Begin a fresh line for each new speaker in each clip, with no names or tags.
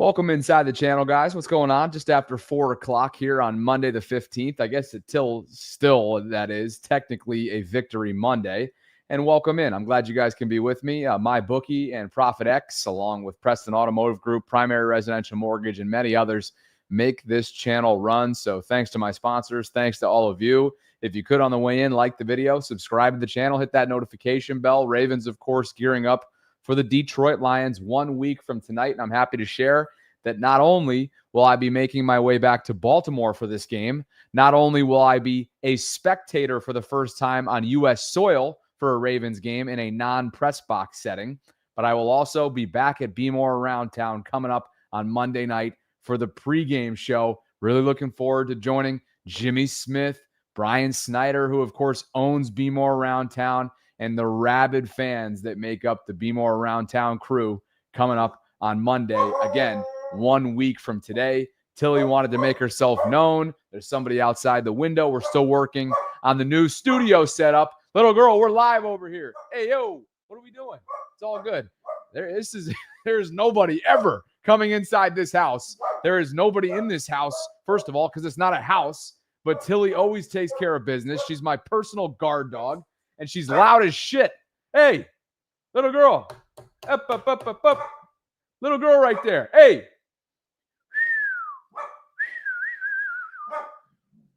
Welcome inside the channel, guys. What's going on? Just after 4 o'clock here on Monday the 15th. I guess still that is technically a Victory Monday. And welcome in. I'm glad you guys can be with me. MyBookie and ProfitX, along with Preston Automotive Group, Primary Residential Mortgage, and many others make this channel run. So thanks to my sponsors. Thanks to all of you. If you could on the way in, like the video, subscribe to the channel, hit that notification bell. Ravens, of course, gearing up for the Detroit Lions 1 week from tonight. And I'm happy to share that not only will I be making my way back to Baltimore for this game, not only will I be a spectator for the first time on U.S. soil for a Ravens game in a non-press box setting, but I will also be back at Be More Around Town coming up on Monday night for the pregame show. Really looking forward to joining Jimmy Smith, Brian Snyder, who of course owns Be More Around Town, and the rabid fans that make up the Be More Around Town crew coming up on Monday. Again, 1 week from today. Tilly wanted to make herself known. There's somebody outside the window. We're still working on the new studio setup. Little girl, we're live over here. Hey, yo, what are we doing? It's all good. There's nobody ever coming inside this house. There is nobody in this house, first of all, because it's not a house, but Tilly always takes care of business. She's my personal guard dog, and she's loud as shit. Hey, little girl. Up. Little girl right there. Hey.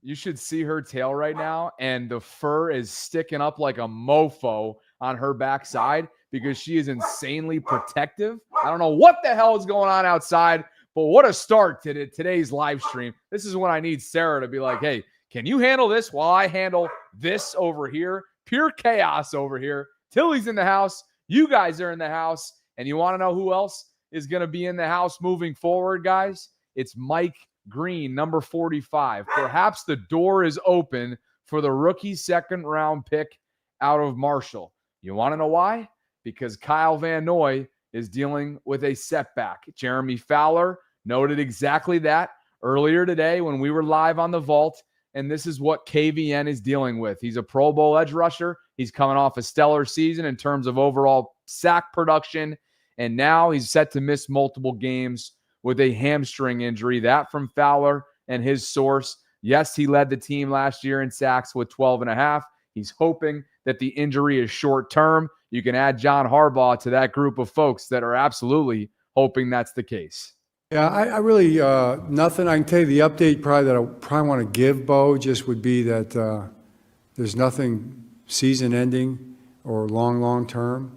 You should see her tail right now, and the fur is sticking up like a mofo on her backside because she is insanely protective. I don't know what the hell is going on outside, but what a start to today's live stream. This is when I need Sarah to be like, hey, can you handle this while I handle this over here? Pure chaos over here. Tilly's in the house. You guys are in the house. And you want to know who else is going to be in the house moving forward, guys? It's Mike Green, number 45. Perhaps the door is open for the rookie second-round pick out of Marshall. You want to know why? Because Kyle Van Noy is dealing with a setback. Jeremy Fowler noted exactly that earlier today when we were live on the Vault, and this is what KVN is dealing with. He's a Pro Bowl edge rusher. He's coming off a stellar season in terms of overall sack production, and now he's set to miss multiple games with a hamstring injury. That from Fowler and his source. Yes, he led the team last year in sacks with 12.5. He's hoping that the injury is short-term. You can add John Harbaugh to that group of folks that are absolutely hoping that's the case.
Yeah, I really, nothing. I can tell you the update probably that I probably want to give, Bo, just would be that there's nothing season-ending or long term.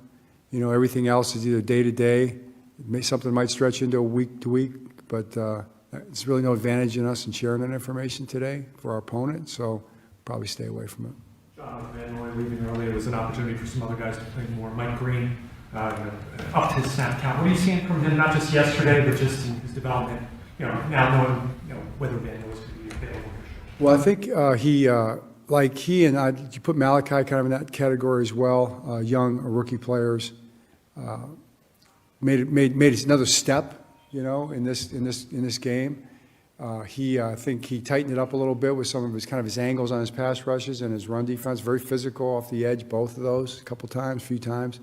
You know, everything else is either day-to-day. Something might stretch into a week-to-week, but there's really no advantage in us in sharing that information today for our opponent, so probably stay away from it.
John Van Noy leaving early, it was an opportunity for some other guys to play more. Mike Green upped his snap count. What are you seeing from him, not just yesterday, but just in his development, now knowing whether Van Noy is going to be available?
Well, I think he and I, you put Malachi kind of in that category as well, young rookie players. Made another step, in this game. I think he tightened it up a little bit with some of his angles on his pass rushes and his run defense. Very physical off the edge, both of those, a few times.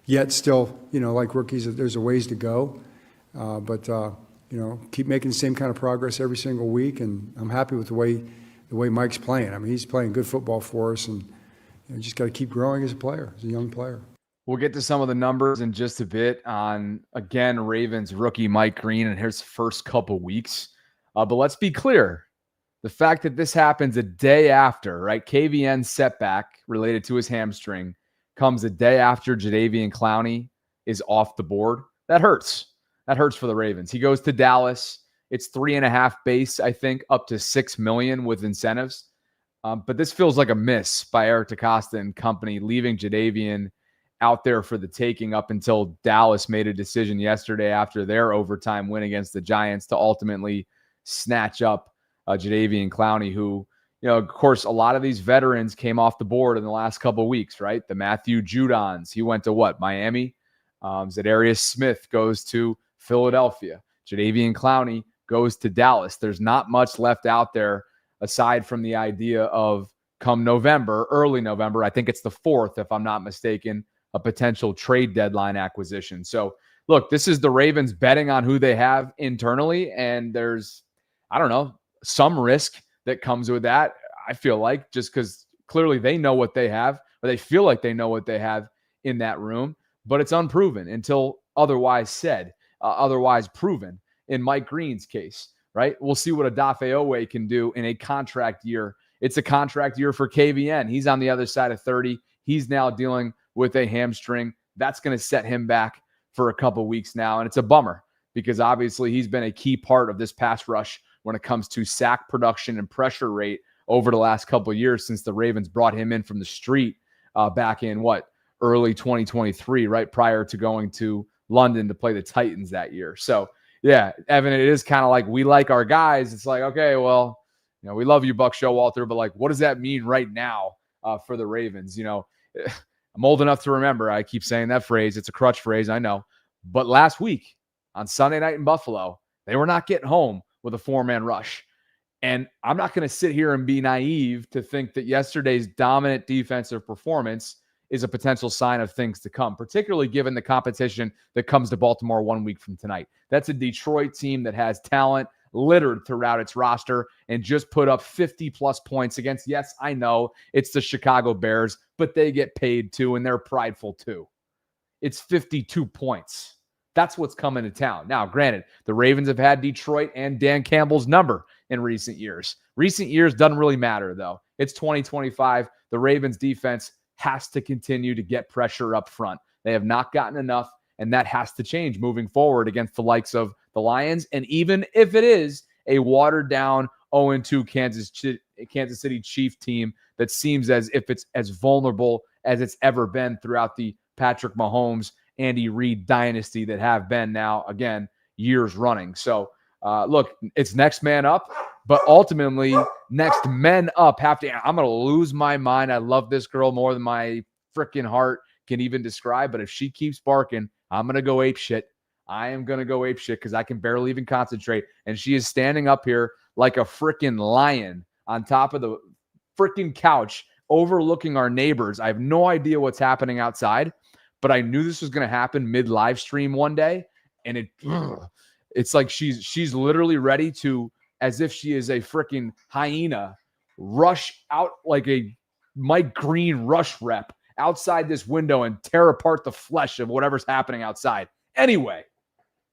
Yet still, like rookies, there's a ways to go. But keep making the same kind of progress every single week, and I'm happy with the way Mike's playing. I mean, he's playing good football for us, and just got to keep growing as a player, as a young player.
We'll get to some of the numbers in just a bit on, again, Ravens rookie Mike Green and his first couple weeks. But let's be clear. The fact that this happens a day after, right? KVN's setback related to his hamstring comes a day after Jadeveon Clowney is off the board. That hurts. That hurts for the Ravens. He goes to Dallas. It's 3.5 base, I think, up to $6 million with incentives. But this feels like a miss by Eric DeCosta and company, leaving Jadeveon out there for the taking up until Dallas made a decision yesterday after their overtime win against the Giants to ultimately snatch up Jadeveon Clowney, who, of course, a lot of these veterans came off the board in the last couple of weeks, right? The Matthew Judons, he went to what? Miami. Zadarius Smith goes to Philadelphia. Jadeveon Clowney goes to Dallas. There's not much left out there aside from the idea of come November, early November, I think it's the 4th, if I'm not mistaken, a potential trade deadline acquisition. So look, this is the Ravens betting on who they have internally, and there's, I don't know, some risk that comes with that. I feel like just because clearly they know what they have, or they feel like they know what they have in that room, but it's unproven until otherwise said, otherwise proven in Mike Green's case, right? We'll see what Odafe Owe can do in a contract year. It's a contract year for KVN. He's on the other side of 30. He's now dealing with a hamstring. That's going to set him back for a couple weeks now, and it's a bummer because obviously he's been a key part of this pass rush when it comes to sack production and pressure rate over the last couple of years since the Ravens brought him in from the street back in early 2023, right prior to going to London to play the Titans that year. So yeah, Evan, it is kind of like we like our guys. It's like, okay, well, we love you, Buck Showalter, but like, what does that mean right now for the Ravens? I'm old enough to remember. I keep saying that phrase. It's a crutch phrase, I know. But last week on Sunday night in Buffalo, they were not getting home with a 4-man rush. And I'm not going to sit here and be naive to think that yesterday's dominant defensive performance is a potential sign of things to come, particularly given the competition that comes to Baltimore 1 week from tonight. That's a Detroit team that has talent littered throughout its roster and just put up 50-plus points against, yes, I know, it's the Chicago Bears, but they get paid too, and they're prideful too. It's 52 points. That's what's coming to town. Now, granted, the Ravens have had Detroit and Dan Campbell's number in recent years. Recent years doesn't really matter, though. It's 2025. The Ravens defense has to continue to get pressure up front. They have not gotten enough, and that has to change moving forward against the likes of the Lions. And even if it is a watered-down 0-2 Kansas City Chief team that seems as if it's as vulnerable as it's ever been throughout the Patrick Mahomes, Andy Reid dynasty that have been now, again, years running. So, look, it's next man up, but ultimately next men up have to – I'm going to lose my mind. I love this girl more than my freaking heart can even describe, but if she keeps barking, I'm going to go ape shit. I am going to go ape shit because I can barely even concentrate, and she is standing up here like a freaking lion on top of the freaking couch overlooking our neighbors. I have no idea what's happening outside, but I knew this was going to happen mid-live stream one day, and it's like she's literally ready to, as if she is a freaking hyena, rush out like a Mike Green rush rep outside this window and tear apart the flesh of whatever's happening outside. Anyway,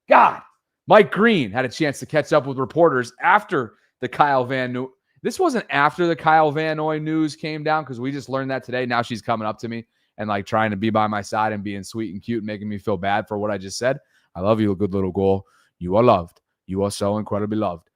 God, Mike Green had a chance to catch up with reporters after the Kyle Van Noy. This wasn't after the Kyle Van Noy news came down because we just learned that today. Now she's coming up to me and like trying to be by my side and being sweet and cute and making me feel bad for what I just said. I love you, good little girl. You are loved. You are so incredibly loved.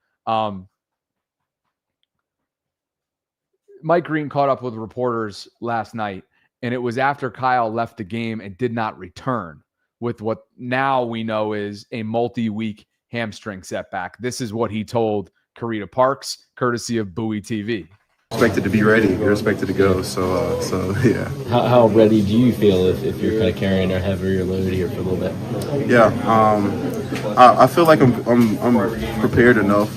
Mike Green caught up with reporters last night, and it was after Kyle left the game and did not return with what now we know is a multi-week hamstring setback. This is what he told Karita Parks, courtesy of Bowie TV.
Expected to be ready. You're expected to go. So yeah.
How ready do you feel if you're kind of carrying a heavier load here for a little bit?
Yeah. I feel like I'm prepared enough.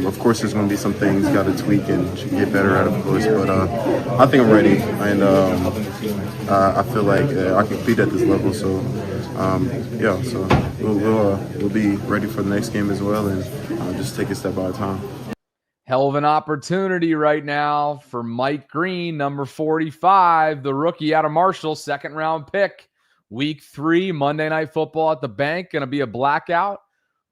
Of course, there's going to be some things got to tweak and get better at, of course. But I think I'm ready, and I feel like I can compete at this level. So yeah. So we'll be ready for the next game as well, and just take it step by time.
Hell of an opportunity right now for Mike Green, number 45, the rookie out of Marshall, second-round pick. Week 3, Monday Night Football at the bank, going to be a blackout.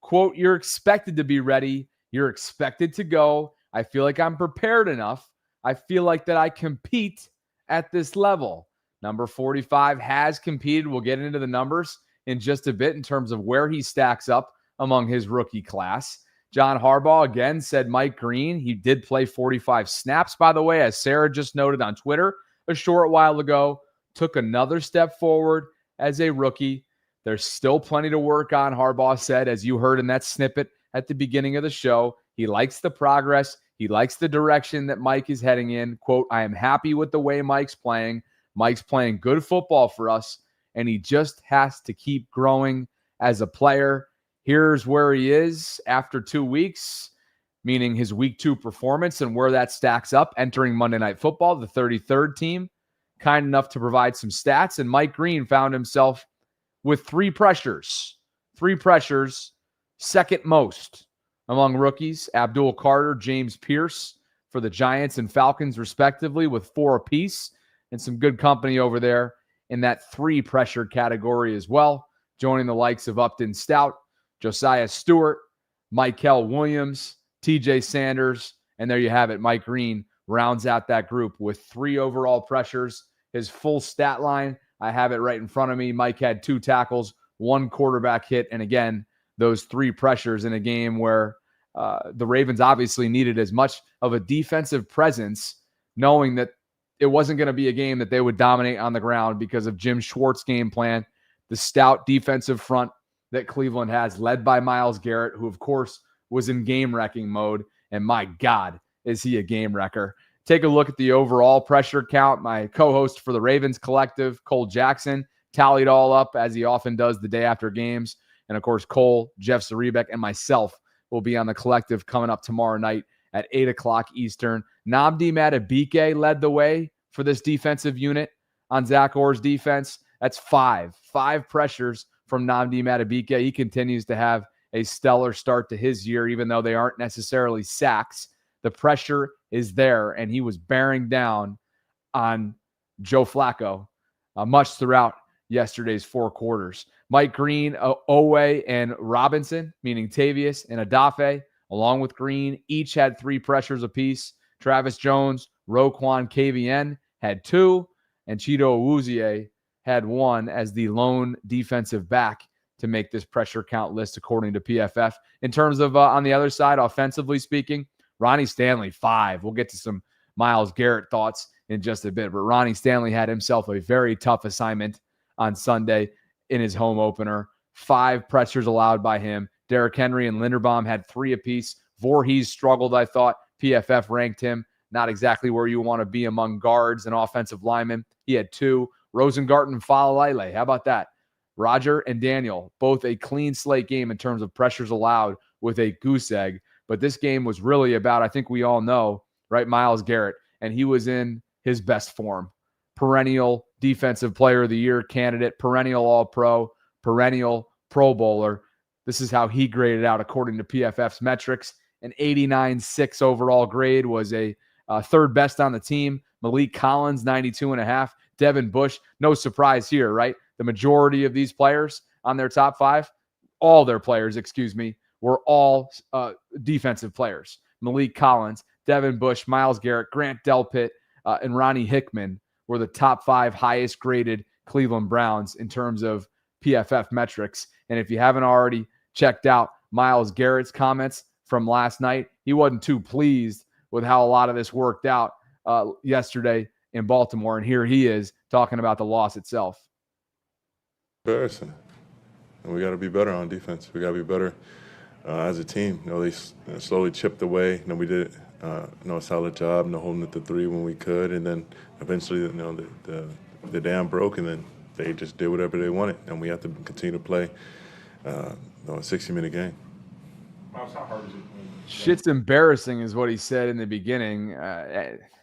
Quote, you're expected to be ready. You're expected to go. I feel like I'm prepared enough. I feel like that I compete at this level. Number 45 has competed. We'll get into the numbers in just a bit in terms of where he stacks up among his rookie class. John Harbaugh, again, said Mike Green. He did play 45 snaps, by the way, as Sarah just noted on Twitter a short while ago. Took another step forward as a rookie. There's still plenty to work on, Harbaugh said, as you heard in that snippet at the beginning of the show. He likes the progress. He likes the direction that Mike is heading in. Quote, I am happy with the way Mike's playing. Mike's playing good football for us, and he just has to keep growing as a player. Here's where he is after 2 weeks, meaning his week 2 performance and where that stacks up entering Monday Night Football, the 33rd team, kind enough to provide some stats. And Mike Green found himself with 3 pressures 3 pressures, second most among rookies. Abdul Carter, James Pierce for the Giants and Falcons, respectively, with 4 apiece, and some good company over there in that 3 pressure category as well, joining the likes of Upton Stout, Josiah Stewart, Michael Williams, TJ Sanders, and there you have it. Mike Green rounds out that group with 3 overall pressures. His full stat line, I have it right in front of me. Mike had 2 tackles, 1 quarterback hit, and again, those 3 pressures in a game where the Ravens obviously needed as much of a defensive presence, knowing that it wasn't going to be a game that they would dominate on the ground because of Jim Schwartz's game plan, the stout defensive front that Cleveland has, led by Myles Garrett, who, of course, was in game-wrecking mode. And my God, is he a game wrecker. Take a look at the overall pressure count. My co-host for the Ravens Collective, Cole Jackson, tallied all up as he often does the day after games. And, of course, Cole, Jeff Zaribek, and myself will be on the Collective coming up tomorrow night at 8 o'clock Eastern. Nnamdi Madubuike led the way for this defensive unit on Zach Orr's defense. That's 5 pressures from Nnamdi Madubuike. He continues to have a stellar start to his year, even though they aren't necessarily sacks. The pressure is there, and he was bearing down on Joe Flacco much throughout yesterday's 4 quarters. Mike Green, Owe, and Robinson, meaning Tavius and Adafe, along with Green, each had 3 pressures apiece. Travis Jones, Roquan KVN had 2, and Chido Awuzie had 1 as the lone defensive back to make this pressure count list according to PFF. In terms of on the other side, offensively speaking, Ronnie Stanley, 5. We'll get to some Myles Garrett thoughts in just a bit, but Ronnie Stanley had himself a very tough assignment on Sunday in his home opener. 5 pressures allowed by him. Derrick Henry and Linderbaum had 3 apiece. Voorhees struggled, I thought. PFF ranked him not exactly where you want to be among guards and offensive linemen. He had 2. Rosengarten and Falalele, how about that? Roger and Daniel, both a clean slate game in terms of pressures allowed with a goose egg. But this game was really about, I think we all know, right, Myles Garrett. And he was in his best form. Perennial Defensive Player of the Year candidate, perennial All-Pro, perennial Pro Bowler. This is how he graded out according to PFF's metrics. An 89.6 overall grade, was a third best on the team. Malik Collins, 92.5. Devin Bush, no surprise here, right? The majority of these players on their top 5, all their players, were all defensive players. Malik Collins, Devin Bush, Myles Garrett, Grant Delpit, and Ronnie Hickman were the top 5 highest graded Cleveland Browns in terms of PFF metrics. And if you haven't already checked out Myles Garrett's comments from last night, he wasn't too pleased with how a lot of this worked out yesterday in Baltimore. And here he is talking about the loss itself.
Embarrassing. And we got to be better on defense. We got to be better as a team. They slowly chipped away. We did a solid job, holding it to 3 when we could, and then eventually, the dam broke, and then they just did whatever they wanted, and we have to continue to play a 60-minute game.
Miles, how hard is it?
Shit's embarrassing is what he said in the beginning.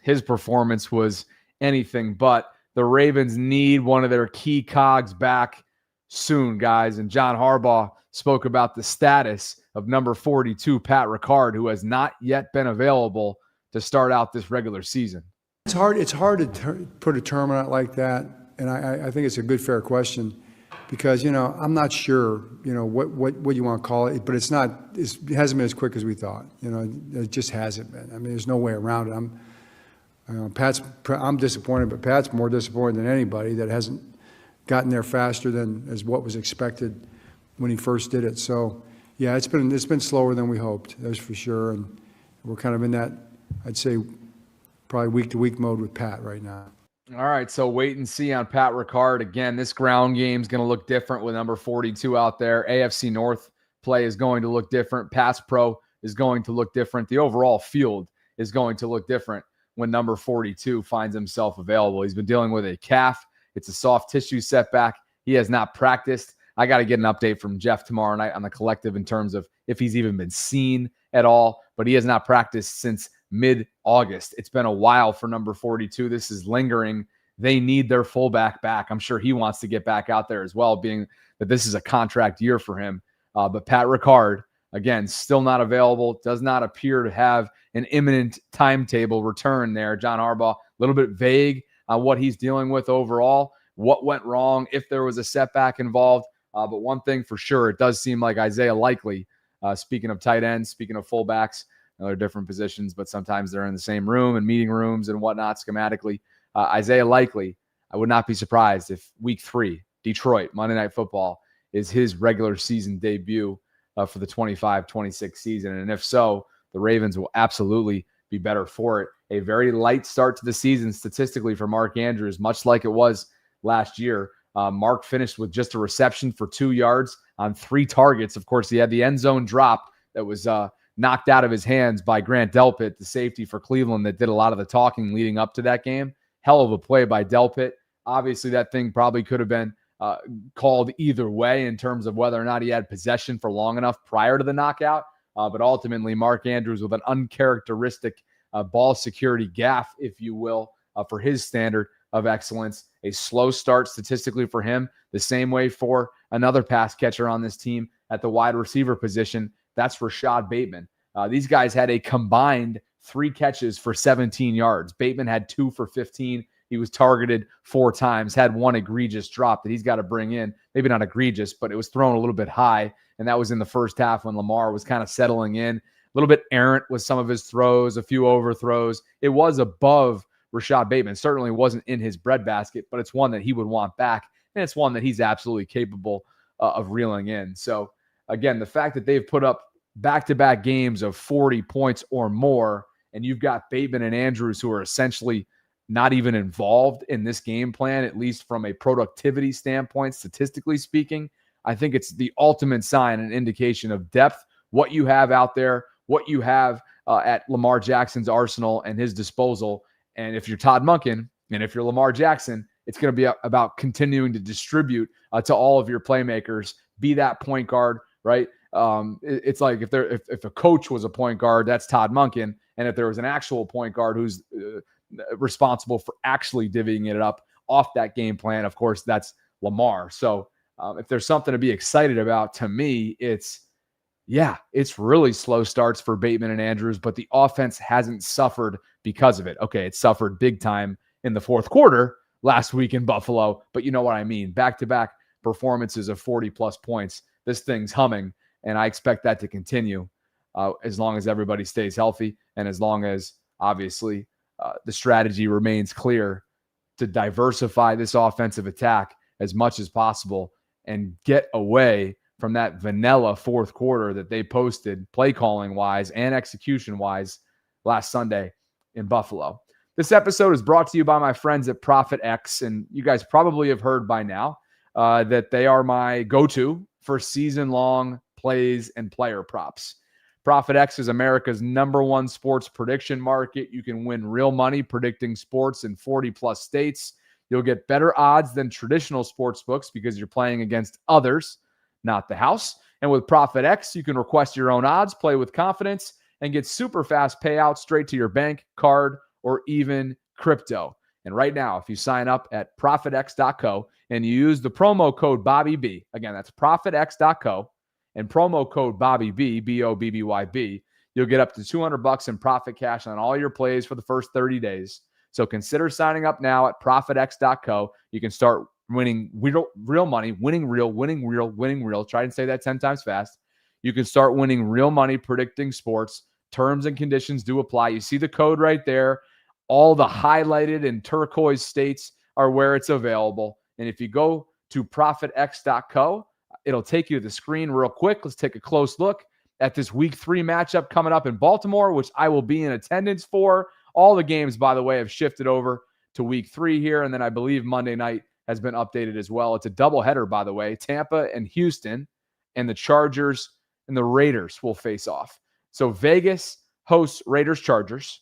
His performance was anything but. The Ravens need one of their key cogs back soon, guys. And John Harbaugh spoke about the status of number 42, Pat Ricard, who has not yet been available to start out this regular season.
It's hard to put a term on it like that, and I think it's a good, fair question, because, I'm not sure, what you want to call it, but it hasn't been as quick as we thought. It just hasn't been. I mean, there's no way around it. I'm disappointed, but Pat's more disappointed than anybody that hasn't gotten there faster than as what was expected when he first did it. So, yeah, it's been slower than we hoped, that's for sure, and we're kind of in that, I'd say, probably week-to-week mode with Pat right now.
All right, so wait and see on Pat Ricard. Again, this ground game is going to look different with number 42 out there. AFC North play is going to look different. Pass pro is going to look different. The overall field is going to look different when number 42 finds himself available. He's been dealing with a calf. It's a soft tissue setback. He has not practiced. I got to get an update from Jeff tomorrow night on the Collective in terms of if he's even been seen at all, but he has not practiced since mid-August. It's been a while for number 42. This is lingering. They need their fullback back. I'm sure he wants to get back out there as well, being that this is a contract year for him. But Pat Ricard, again, still not available, does not appear to have an imminent timetable return there. John Harbaugh, a little bit vague on what he's dealing with overall, what went wrong, if there was a setback involved. But one thing for sure, it does seem like Isaiah Likely, speaking of tight ends, speaking of fullbacks, they're different positions, but sometimes they're in the same room and meeting rooms and whatnot schematically. Isaiah Likely, I would not be surprised if week 3, Detroit, Monday Night Football, is his regular season debut for the 25-26 season. And if so, the Ravens will absolutely be better for it. A very light start to the season statistically for Mark Andrews, much like it was last year. Mark finished with just a reception for 2 yards on 3 targets. Of course, he had the end zone drop that was knocked out of his hands by Grant Delpit, the safety for Cleveland that did a lot of the talking leading up to that game. Hell of a play by Delpit. Obviously, that thing probably could have been called either way in terms of whether or not he had possession for long enough prior to the knockout. But ultimately, Mark Andrews with an uncharacteristic ball security gaffe, if you will, for his standard of excellence. A slow start statistically for him, the same way for another pass catcher on this team at the wide receiver position. That's Rashad Bateman. These guys had a combined 3 catches for 17 yards. Bateman had 2 for 15. He was targeted 4 times, had 1 egregious drop that he's got to bring in. Maybe not egregious, but it was thrown a little bit high. And that was in the first half when Lamar was kind of settling in. A little bit errant with some of his throws, a few overthrows. It was above Rashad Bateman. Certainly wasn't in his breadbasket, but it's one that he would want back. And it's one that he's absolutely capable of reeling in. So, again, the fact that they've put up back-to-back games of 40 points or more, and you've got Bateman and Andrews who are essentially not even involved in this game plan, at least from a productivity standpoint, statistically speaking, I think it's the ultimate sign and indication of depth, what you have out there, what you have at Lamar Jackson's arsenal and his disposal. And if you're Todd Monken and if you're Lamar Jackson, it's going to be about continuing to distribute to all of your playmakers, be that point guard, right? It's like if a coach was a point guard, that's Todd Monken. And if there was an actual point guard who's responsible for actually divvying it up off that game plan, of course, that's Lamar. So if there's something to be excited about, to me, it's really slow starts for Bateman and Andrews, but the offense hasn't suffered because of it. Okay, it suffered big time in the fourth quarter last week in Buffalo, but you know what I mean. Back-to-back performances of 40-plus points. This thing's humming, and I expect that to continue as long as everybody stays healthy and as long as, obviously, the strategy remains clear to diversify this offensive attack as much as possible and get away from that vanilla fourth quarter that they posted play calling wise and execution wise last Sunday in Buffalo. This episode is brought to you by my friends at ProfitX, and you guys probably have heard by now that they are my go-to for season-long plays and player props. ProfitX is America's #1 sports prediction market. You can win real money predicting sports in 40-plus states. You'll get better odds than traditional sports books because you're playing against others, not the house. And with ProfitX, you can request your own odds, play with confidence, and get super fast payouts straight to your bank, card, or even crypto. And right now, if you sign up at ProfitX.co and you use the promo code BobbyB, again, that's ProfitX.co, and promo code BobbyB, BOBBYB, you'll get up to $200 in profit cash on all your plays for the first 30 days. So consider signing up now at ProfitX.co. You can start winning real money, winning real. Try and say that 10 times fast. You can start winning real money predicting sports. Terms and conditions do apply. You see the code right there. All the highlighted and turquoise states are where it's available. And if you go to ProfitX.co, it'll take you to the screen real quick. Let's take a close look at this week 3 matchup coming up in Baltimore, which I will be in attendance for. All the games, by the way, have shifted over to week 3 here. And then I believe Monday night has been updated as well. It's a doubleheader, by the way. Tampa and Houston, and the Chargers and the Raiders will face off. So Vegas hosts Raiders-Chargers.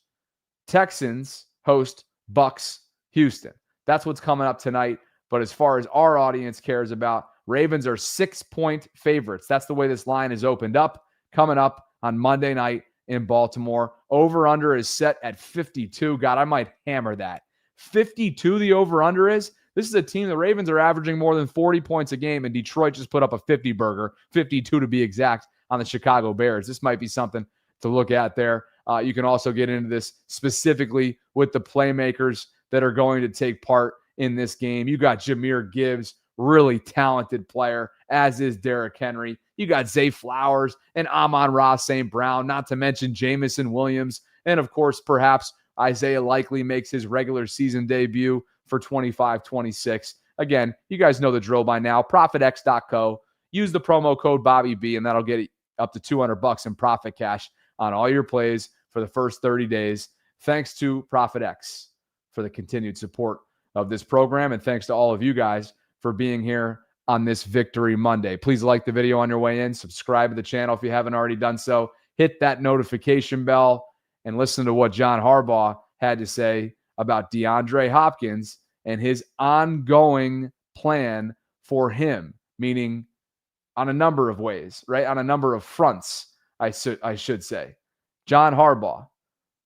Texans host Bucks-Houston. That's what's coming up tonight. But as far as our audience cares about, Ravens are 6-point favorites. That's the way this line is opened up. Coming up on Monday night in Baltimore. Over-under is set at 52. God, I might hammer that. 52 the over-under is. This is a team, the Ravens are averaging more than 40 points a game, and Detroit just put up a 50-burger, 52 to be exact, on the Chicago Bears. This might be something to look at there. You can also get into this specifically with the playmakers that are going to take part in this game. You got Jahmyr Gibbs, really talented player, as is Derrick Henry. You got Zay Flowers and Amon-Ra St. Brown, not to mention Jamison Williams. And, of course, perhaps Isaiah likely makes his regular season debut for 25-26. Again, you guys know the drill by now. ProfitX.co. Use the promo code BobbyB, and that'll get up to $200 in profit cash on all your plays for the first 30 days. Thanks to ProfitX for the continued support of this program, and thanks to all of you guys for being here on this Victory Monday. Please like the video on your way in. Subscribe to the channel if you haven't already done so. Hit that notification bell and listen to what John Harbaugh had to say about DeAndre Hopkins and his ongoing plan for him, meaning on a number of ways, right? On a number of fronts, I should say. John Harbaugh,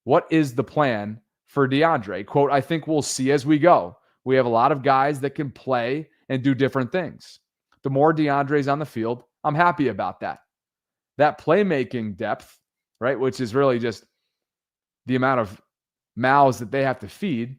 what is the plan for DeAndre? Quote, I think we'll see as we go. We have a lot of guys that can play and do different things. The more DeAndre's on the field, I'm happy about that. That playmaking depth, right, which is really just the amount of mouths that they have to feed,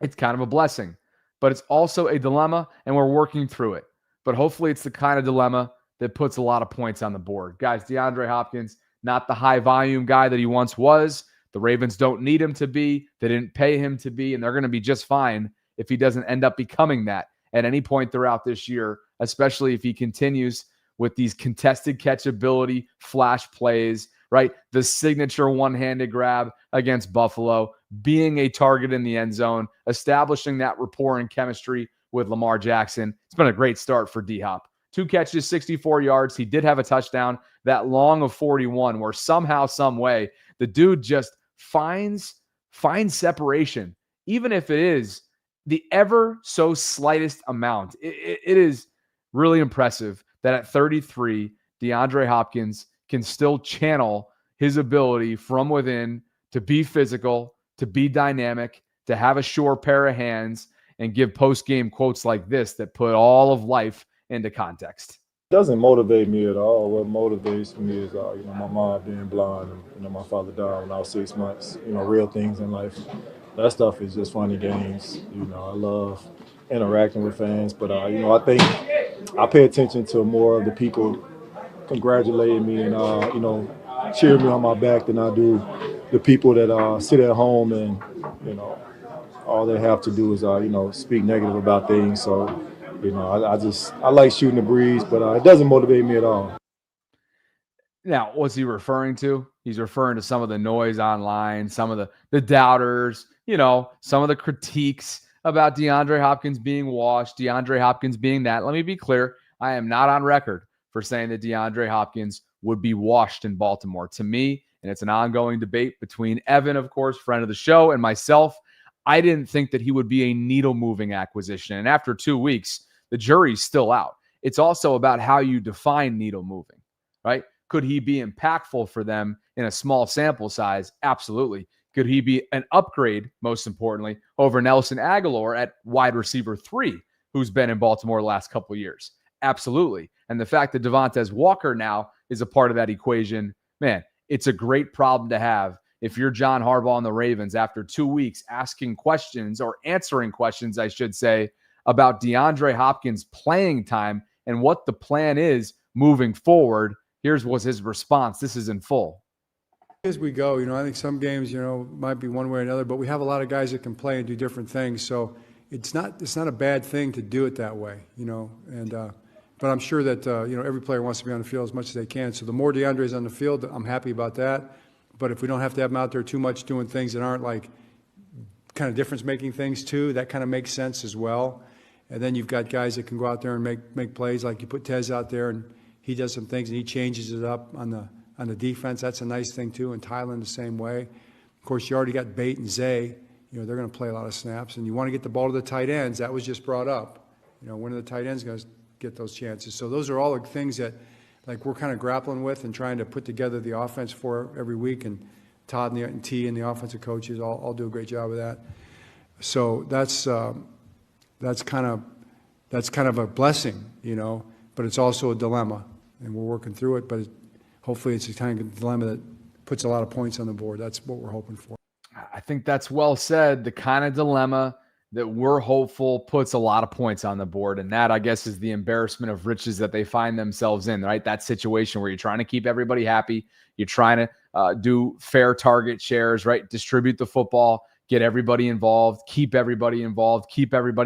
it's kind of a blessing. But it's also a dilemma, and we're working through it. But hopefully it's the kind of dilemma that puts a lot of points on the board. Guys, DeAndre Hopkins, not the high-volume guy that he once was. The Ravens don't need him to be. They didn't pay him to be, and they're going to be just fine if he doesn't end up becoming that at any point throughout this year, especially if he continues with these contested catchability flash plays, right? The signature one-handed grab against Buffalo, being a target in the end zone, establishing that rapport and chemistry with Lamar Jackson. It's been a great start for D-Hop. 2 catches, 64 yards. He did have a touchdown, that long of 41, where somehow, some way, the dude just finds separation, even if it is the ever so slightest amount. It is really impressive that at 33, DeAndre Hopkins can still channel his ability from within to be physical, to be dynamic, to have a sure pair of hands, and give post-game quotes like this that put all of life into context.
It doesn't motivate me at all. What motivates me is, my mom being blind, and, my father died when I was 6 months. Real things in life. That stuff is just funny games. I love interacting with fans, but I think I pay attention to more of the people congratulating me and cheering me on my back than I do the people that sit at home and all they have to do is speak negative about things. So I like shooting the breeze, but it doesn't motivate me at all.
Now, what's he referring to? He's referring to some of the noise online, some of the doubters, some of the critiques about DeAndre Hopkins being washed, DeAndre Hopkins being that. Let me be clear. I am not on record for saying that DeAndre Hopkins would be washed in Baltimore. To me, and it's an ongoing debate between Evan, of course, friend of the show, and myself, I didn't think that he would be a needle-moving acquisition. And after 2 weeks, the jury's still out. It's also about how you define needle-moving, right? Could he be impactful for them in a small sample size? Absolutely. Could he be an upgrade, most importantly, over Nelson Aguilar at wide receiver 3, who's been in Baltimore the last couple of years? Absolutely. And the fact that Devontae Walker now is a part of that equation, man, it's a great problem to have if you're John Harbaugh and the Ravens after 2 weeks asking questions, or answering questions, I should say, about DeAndre Hopkins' playing time and what the plan is moving forward. Here's was his response. This is in full.
As we go, I think some games, might be one way or another, but we have a lot of guys that can play and do different things. So it's not a bad thing to do it that way, but I'm sure that, every player wants to be on the field as much as they can. So the more DeAndre's on the field, I'm happy about that. But if we don't have to have him out there too much doing things that aren't like kind of difference-making things too, that kind of makes sense as well. And then you've got guys that can go out there and make plays. Like you put Tez out there and he does some things and he changes it up on the defense. That's a nice thing too. And Tylen the same way. Of course, you already got Bate and Zay. They're going to play a lot of snaps. And you want to get the ball to the tight ends. That was just brought up. When are the tight ends going to get those chances? So those are all the things that we're kind of grappling with and trying to put together the offense for every week. And Todd and T and the offensive coaches all do a great job of that. So that's that's kind of a blessing, but it's also a dilemma, and we're working through it. But hopefully, it's a kind of dilemma that puts a lot of points on the board. That's what we're hoping for.
I think that's well said. The kind of dilemma that we're hopeful puts a lot of points on the board. And that, I guess, is the embarrassment of riches that they find themselves in, right? That situation where you're trying to keep everybody happy. You're trying to do fair target shares, right? Distribute the football, get everybody involved, keep everybody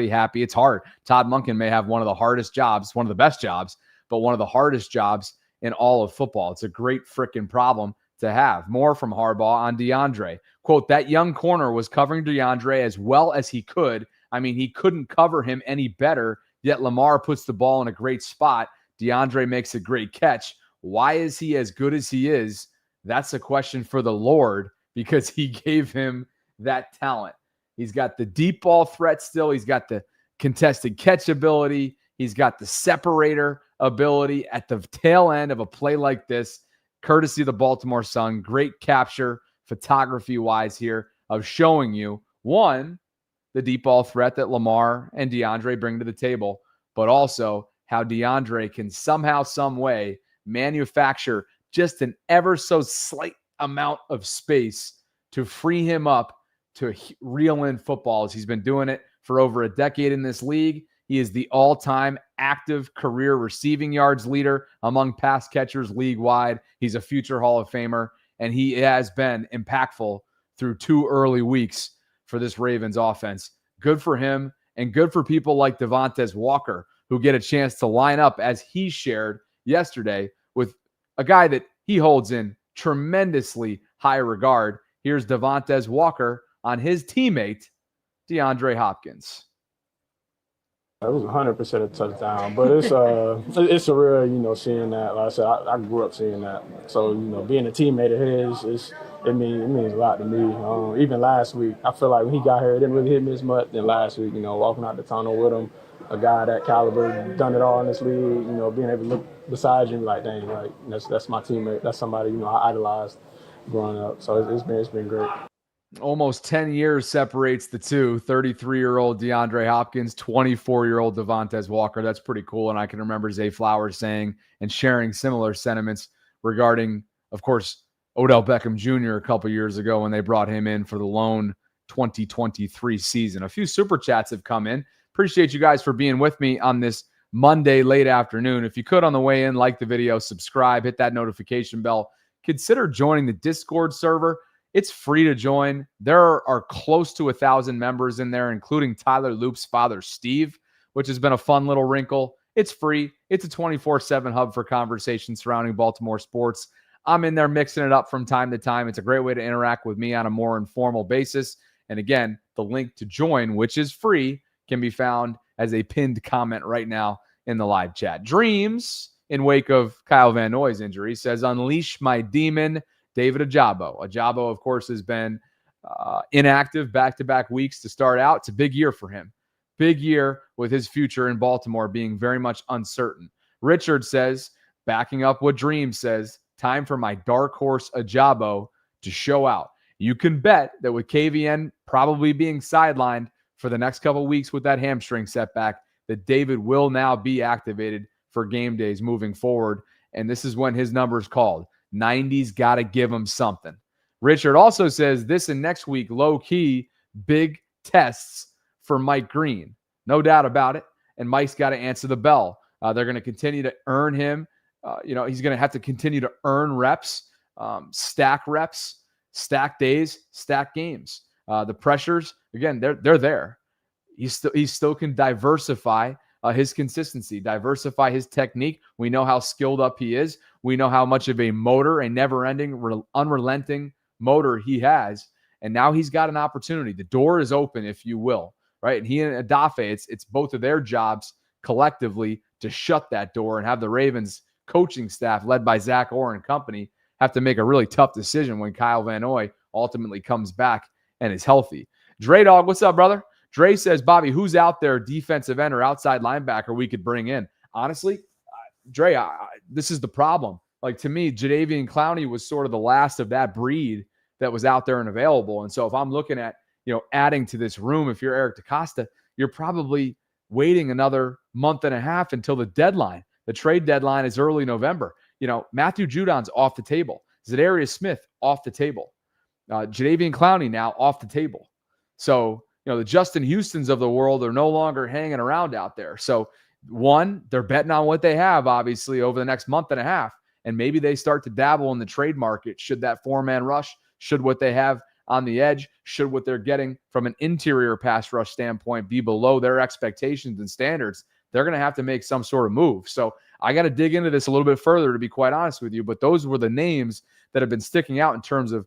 happy. It's hard. Todd Monken may have one of the hardest jobs, one of the best jobs, but one of the hardest jobs in all of football. It's a great freaking problem to have. More from Harbaugh on DeAndre. Quote, that young corner was covering DeAndre as well as he could. I mean, he couldn't cover him any better, yet Lamar puts the ball in a great spot. DeAndre makes a great catch. Why is he as good as he is? That's a question for the Lord, because he gave him that talent. He's got the deep ball threat still. He's got the contested catch ability. He's got the separator ability at the tail end of a play like this, courtesy of the Baltimore Sun. Great capture photography-wise here of showing you, one, the deep ball threat that Lamar and DeAndre bring to the table, but also how DeAndre can somehow, some way manufacture just an ever so slight amount of space to free him up to reel in footballs. He's been doing it for over a decade in this league. He is the all-time active career receiving yards leader among pass catchers league-wide. He's a future Hall of Famer, and he has been impactful through 2 early weeks for this Ravens offense. Good for him, and good for people like Devontae Walker, who get a chance to line up, as he shared yesterday, with a guy that he holds in tremendously high regard. Here's Devontae Walker on his teammate, DeAndre Hopkins.
It was 100% a touchdown, but it's surreal, seeing that. Like I said, I grew up seeing that. So, being a teammate of his, it means a lot to me. Even last week, I feel like when he got here, it didn't really hit me as much than last week. Walking out the tunnel with him, a guy that caliber, done it all in this league. Being able to look beside you and be like, dang, like that's my teammate. That's somebody I idolized growing up. So it's been great.
Almost 10 years separates the two. 33-year-old DeAndre Hopkins, 24-year-old Devontae Walker. That's pretty cool. And I can remember Zay Flowers saying and sharing similar sentiments regarding, of course, Odell Beckham Jr. a couple years ago when they brought him in for the lone 2023 season. A few super chats have come in. Appreciate you guys for being with me on this Monday late afternoon. If you could, on the way in, like the video, subscribe, hit that notification bell. Consider joining the Discord server. It's free to join. There are close to 1,000 members in there, including Tyler Loop's father, Steve, which has been a fun little wrinkle. It's free. It's a 24/7 hub for conversations surrounding Baltimore sports. I'm in there mixing it up from time to time. It's a great way to interact with me on a more informal basis. And again, the link to join, which is free, can be found as a pinned comment right now in the live chat. Dreams, in wake of Kyle Van Noy's injury, says, unleash my demon, David Ojabo. Ojabo, of course, has been inactive back-to-back weeks to start out. It's a big year for him. Big year with his future in Baltimore being very much uncertain. Richard says, backing up what Dream says, time for my dark horse Ojabo to show out. You can bet that with KVN probably being sidelined for the next couple of weeks with that hamstring setback, that David will now be activated for game days moving forward. And this is when his number is called. 90's got to give him something. Richard also says this and next week, low-key, big tests for Mike Green. No doubt about it. And Mike's got to answer the bell. They're going to continue to earn him. He's going to have to continue to earn reps, stack days, stack games. The pressures, again, they're there. He still can diversify his consistency, diversify his technique. We know how skilled up he is. We know how much of a motor, a never-ending, unrelenting motor he has. And now he's got an opportunity. The door is open, if you will, right? And he and Adafe, it's both of their jobs collectively to shut that door and have the Ravens coaching staff, led by Zach Orr and company, have to make a really tough decision when Kyle Van Noy ultimately comes back and is healthy. Dre Dog, what's up, brother? Dre says, Bobby, who's out there, defensive end or outside linebacker we could bring in? Honestly, Dre, this is the problem. Like, to me, Jadeveon Clowney was sort of the last of that breed that was out there and available. And so if I'm looking at, adding to this room, if you're Eric DeCosta, you're probably waiting another month and a half until the deadline. The trade deadline is early November. Matthew Judon's off the table. Zadarius Smith off the table. Jadeveon Clowney now off the table. So, the Justin Houstons of the world are no longer hanging around out there. So, one, they're betting on what they have, obviously, over the next month and a half. And maybe they start to dabble in the trade market. Should that four-man rush, should what they have on the edge, should what they're getting from an interior pass rush standpoint be below their expectations and standards, they're going to have to make some sort of move. So I got to dig into this a little bit further, to be quite honest with you. But those were the names that have been sticking out in terms of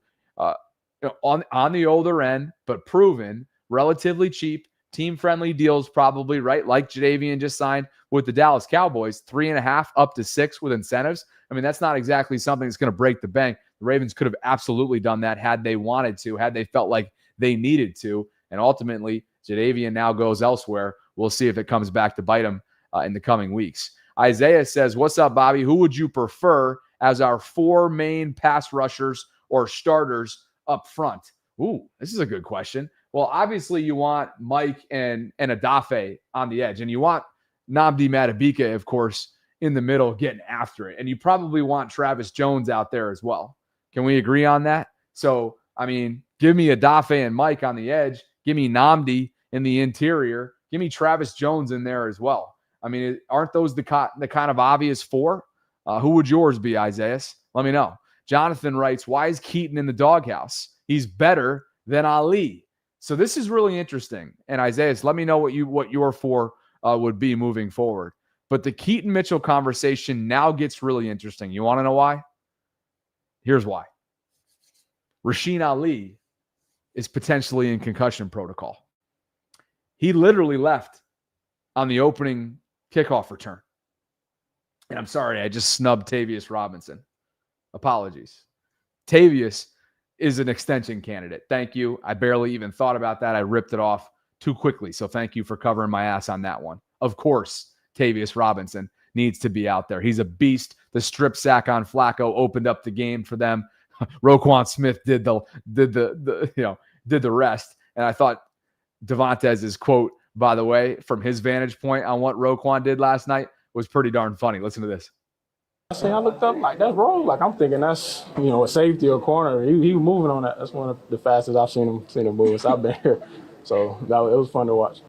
on the older end, but proven, relatively cheap, team-friendly deals probably, right? Like Jadeveon just signed with the Dallas Cowboys, 3.5 up to 6 with incentives. I mean, that's not exactly something that's going to break the bank. The Ravens could have absolutely done that had they wanted to, had they felt like they needed to. And ultimately, Jadeveon now goes elsewhere. We'll see if it comes back to bite him in the coming weeks. Isaiah says, what's up, Bobby? Who would you prefer as our 4 main pass rushers or starters up front? Ooh, this is a good question. Well, obviously you want Mike and Adafe on the edge, and you want Nnamdi Madubuike, of course, in the middle getting after it. And you probably want Travis Jones out there as well. Can we agree on that? So, I mean, give me Adafe and Mike on the edge. Give me Nnamdi in the interior. Give me Travis Jones in there as well. I mean, aren't those the kind of obvious 4? Who would yours be, Isaiah? Let me know. Jonathan writes, why is Keaton in the doghouse? He's better than Ali. So this is really interesting. And Isaiah, let me know what your 4 would be moving forward. But the Keaton Mitchell conversation now gets really interesting. You want to know why? Here's why. Rasheen Ali is potentially in concussion protocol. He literally left on the opening kickoff return. And I'm sorry, I just snubbed Tavius Robinson. Apologies. Tavius is an extension candidate. Thank you. I barely even thought about that. I ripped it off too quickly. So thank you for covering my ass on that one. Of course, Tavius Robinson needs to be out there. He's a beast. The strip sack on Flacco opened up the game for them. Roquan Smith did the rest. And I thought Devontae's quote, by the way, from his vantage point on what Roquan did last night was pretty darn funny. Listen to this.
I looked up like that's wrong. Like I'm thinking that's a safety or corner. He was moving on that. That's one of the fastest I've seen him move since I've been here. So it was fun to watch.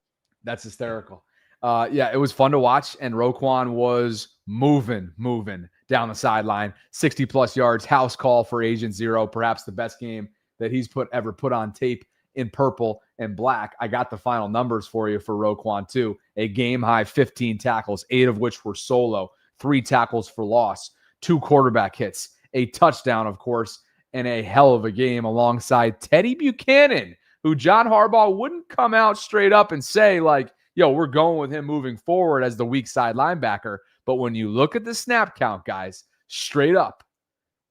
That's hysterical. Yeah, it was fun to watch, and Roquan was moving down the sideline, 60+ yards, house call for Agent Zero, perhaps the best game that he's ever put on tape in purple and black. I got the final numbers for you for Roquan too. A game high 15 tackles, 8 of which were solo. 3 tackles for loss, 2 quarterback hits, a touchdown, of course, and a hell of a game alongside Teddy Buchanan, who John Harbaugh wouldn't come out straight up and say, like, yo, we're going with him moving forward as the weak side linebacker. But when you look at the snap count, guys, straight up,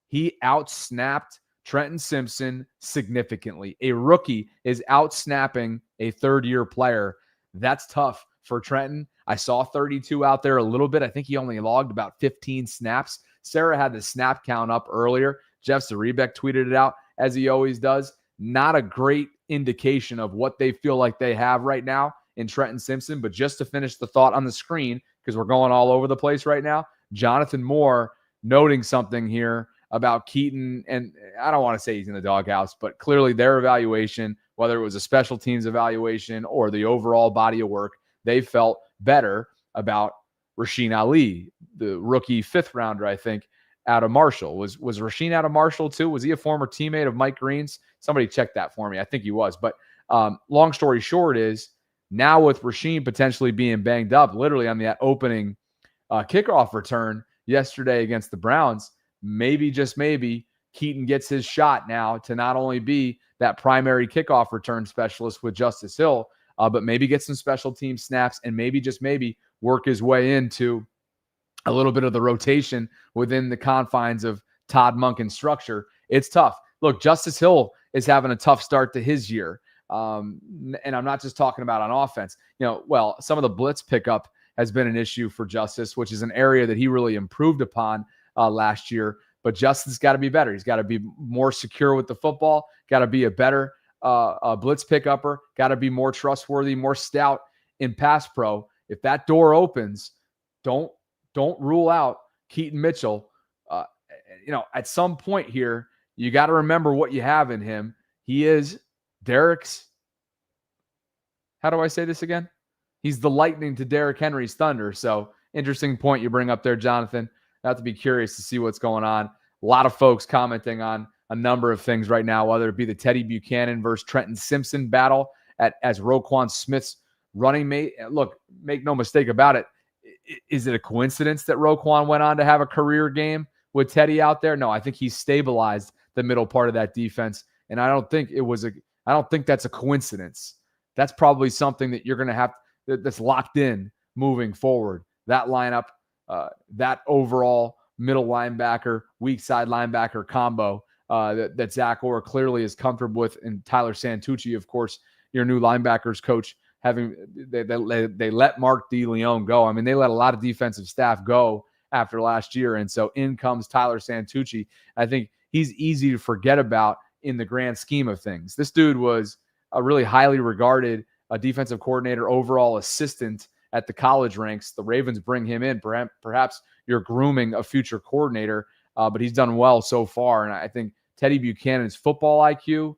he outsnapped Trenton Simpson significantly. A rookie is outsnapping a third-year player. That's tough for Trenton. I saw 32 out there a little bit. I think he only logged about 15 snaps. Sarah had the snap count up earlier. Jeff Zarebek tweeted it out, as he always does. Not a great indication of what they feel like they have right now in Trenton Simpson. But just to finish the thought on the screen, because we're going all over the place right now, Jonathan Moore noting something here about Keaton. And I don't want to say he's in the doghouse, but clearly their evaluation, whether it was a special teams evaluation or the overall body of work, they felt better about Rasheen Ali, the rookie 5th rounder, I think, out of Marshall. Was Rasheen out of Marshall too? Was he a former teammate of Mike Green's? Somebody check that for me. I think he was. But long story short is now with Rasheen potentially being banged up, literally on that opening kickoff return yesterday against the Browns, maybe, just maybe, Keaton gets his shot now to not only be that primary kickoff return specialist with Justice Hill, but maybe get some special team snaps and maybe, just maybe, work his way into a little bit of the rotation within the confines of Todd Monken's structure. It's tough. Look, Justice Hill is having a tough start to his year. And I'm not just talking about on offense. Some of the blitz pickup has been an issue for Justice, which is an area that he really improved upon last year. But Justice got to be better. He's got to be more secure with the football, got to be a better blitz pickupper, got to be more trustworthy, more stout in pass pro. If that door opens, don't rule out Keaton Mitchell. At some point here, you got to remember what you have in him. He is Derek's. How do I say this again? He's the lightning to Derrick Henry's thunder. So interesting point you bring up there, Jonathan. I have to be curious to see what's going on. A lot of folks commenting on a number of things right now, whether it be the Teddy Buchanan versus Trenton Simpson battle as Roquan Smith's running mate. Look, make no mistake about it. Is it a coincidence that Roquan went on to have a career game with Teddy out there? No, I think he stabilized the middle part of that defense. And I don't think that's a coincidence. That's probably something that you're going to have that's locked in moving forward. That lineup, that overall middle linebacker, weak side linebacker combo that Zach Orr clearly is comfortable with, and Tyler Santucci, of course, your new linebackers coach, they let Mark DeLeon go. I mean, they let a lot of defensive staff go after last year, and so in comes Tyler Santucci. I think he's easy to forget about in the grand scheme of things. This dude was a really highly regarded defensive coordinator, overall assistant at the college ranks. The Ravens bring him in. Perhaps you're grooming a future coordinator, but he's done well so far. And I think Teddy Buchanan's football IQ,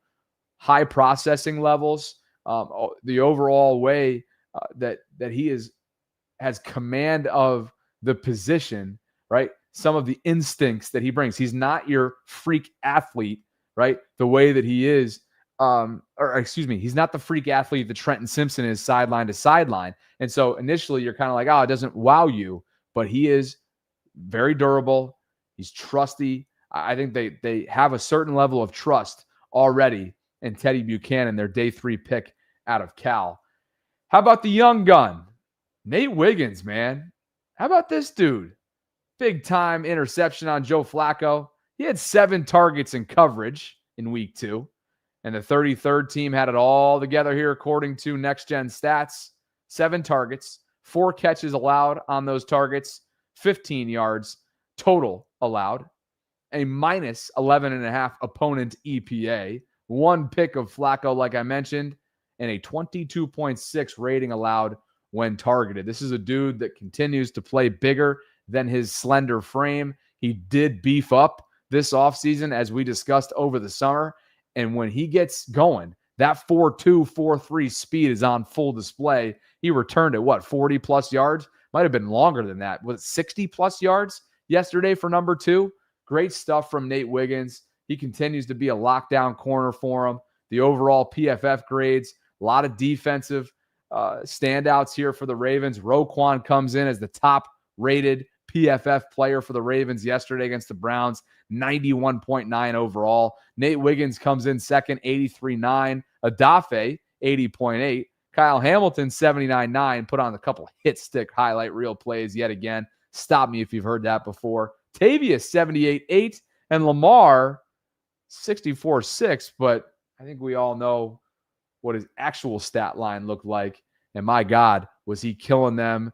high processing levels, the overall way that he has command of the position, right? Some of the instincts that he brings. He's not your freak athlete, right? The way that he is. He's not the freak athlete that Trenton Simpson is sideline to sideline. And so initially you're kind of like, it doesn't wow you, but he is very durable. He's trusty. I think they have a certain level of trust already in Teddy Buchanan, their day 3 pick out of Cal. How about the young gun? Nate Wiggins, man. How about this dude? Big time interception on Joe Flacco. He had 7 targets in coverage in week 2. And the 33rd team had it all together here according to Next Gen Stats. 7 targets, 4 catches allowed on those targets, 15 yards total allowed, a minus 11.5 opponent EPA, 1 pick of Flacco, like I mentioned, and a 22.6 rating allowed when targeted. This is a dude that continues to play bigger than his slender frame. He did beef up this offseason, as we discussed over the summer. And when he gets going, that 4.2, 4.3 speed is on full display. He returned at 40+ yards? Might have been longer than that. Was it 60+ yards yesterday for number 2? Great stuff from Nate Wiggins. He continues to be a lockdown corner for him. The overall PFF grades, a lot of defensive standouts here for the Ravens. Roquan comes in as the top-rated PFF player for the Ravens yesterday against the Browns, 91.9 overall. Nate Wiggins comes in second, 83.9. Adafe, 80.8. Kyle Hamilton, 79.9. Put on a couple hit stick highlight reel plays yet again. Stop me if you've heard that before. Tavius, 78.8. And Lamar, 64.6. But I think we all know what his actual stat line looked like. And my God, was he killing them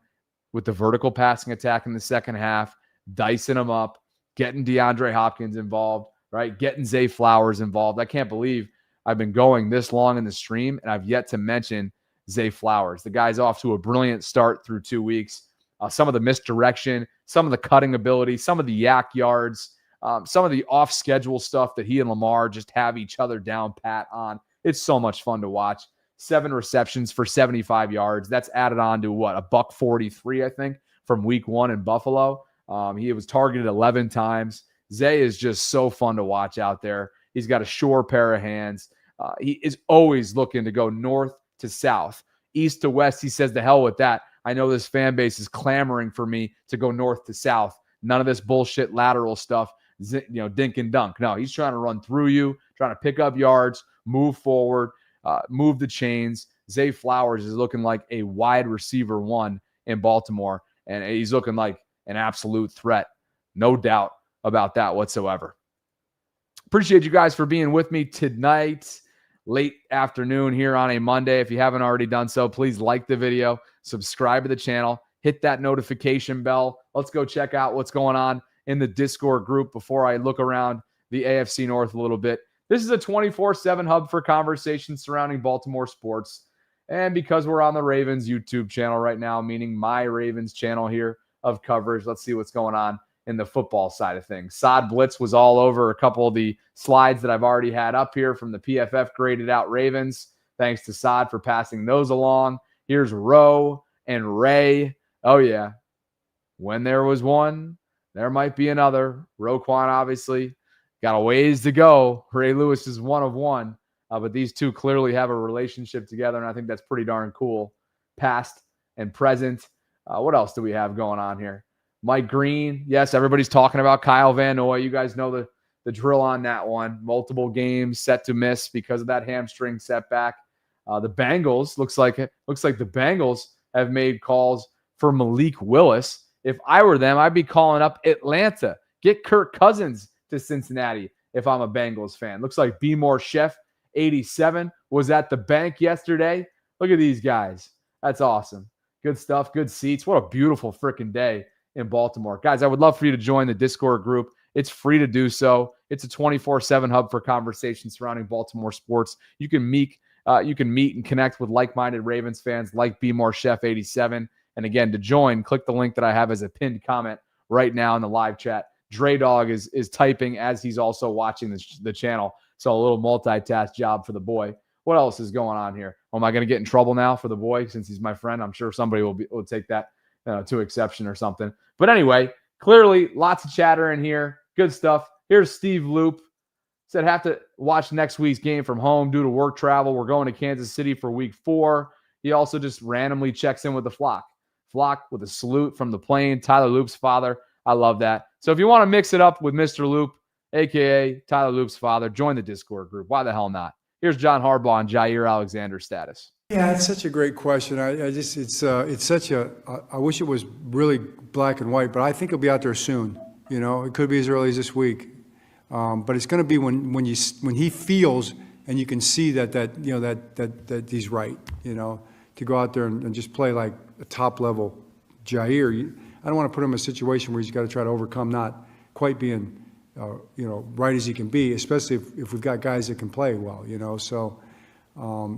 with the vertical passing attack in the second half, dicing them up, getting DeAndre Hopkins involved, right? Getting Zay Flowers involved. I can't believe I've been going this long in the stream and I've yet to mention Zay Flowers. The guy's off to a brilliant start through 2 weeks. Some of the misdirection, some of the cutting ability, some of the yak yards, some of the off-schedule stuff that he and Lamar just have each other down pat on. It's so much fun to watch. 7 receptions for 75 yards. That's added on to $143, I think, from week 1 in Buffalo. He was targeted 11 times. Zay is just so fun to watch out there. He's got a sure pair of hands. He is always looking to go north to south, east to west. He says, the hell with that. I know this fan base is clamoring for me to go north to south. None of this bullshit lateral stuff, dink and dunk. No, he's trying to run through you, trying to pick up yards, move forward, move the chains. Zay Flowers is looking like a wide receiver 1 in Baltimore, and he's looking like an absolute threat. No doubt about that whatsoever. Appreciate you guys for being with me tonight, late afternoon here on a Monday. If you haven't already done so, please like the video, subscribe to the channel, hit that notification bell. Let's go check out what's going on in the Discord group before I look around the AFC North a little bit. This is a 24/7 hub for conversations surrounding Baltimore sports. And because we're on the Ravens YouTube channel right now, meaning my Ravens channel here of coverage, let's see what's going on in the football side of things. Sod Blitz was all over a couple of the slides that I've already had up here from the PFF graded out Ravens. Thanks to Sod for passing those along. Here's Roe and Ray. Oh, yeah. When there was one, there might be another. Roquan, obviously, got a ways to go. Ray Lewis is one of one. But these two clearly have a relationship together, and I think that's pretty darn cool. Past and present. What else do we have going on here? Mike Green. Yes, everybody's talking about Kyle Van Noy. You guys know the drill on that one. Multiple games set to miss because of that hamstring setback. The Bengals, looks like the Bengals have made calls for Malik Willis. If I were them, I'd be calling up Atlanta. Get Kirk Cousins to Cincinnati if I'm a Bengals fan. Looks like B. More Chef 87 was at the bank yesterday. Look at these guys. That's awesome. Good stuff. Good seats. What a beautiful freaking day in Baltimore. Guys, I would love for you to join the Discord group. It's free to do so. It's a 24/7 hub for conversations surrounding Baltimore sports. You can meet and connect with like-minded Ravens fans like B. More Chef 87. And again, to join, click the link that I have as a pinned comment right now in the live chat. Dre Dog is typing as he's also watching the channel. So a little multitask job for the boy. What else is going on here? Am I going to get in trouble now for the boy since he's my friend? I'm sure somebody will take that to exception or something. But anyway, clearly lots of chatter in here. Good stuff. Here's Steve Loop. Said have to watch next week's game from home due to work travel. We're going to Kansas City for week 4. He also just randomly checks in with the flock. Flock with a salute from the plane. Tyler Loop's father. I love that. So if you want to mix it up with Mr. Loop, a.k.a. Tyler Loop's father, join the Discord group. Why the hell not? Here's John Harbaugh and Jaire Alexander status.
Yeah, it's such a great question. It's such a, I wish it was really black and white, but I think he'll be out there soon. You know, it could be as early as this week. But it's going to be when he feels and you can see that he's right, you know, to go out there and just play like a top level Jaire. I don't want to put him in a situation where he's got to try to overcome not quite being, right as he can be, especially if we've got guys that can play well, you know. So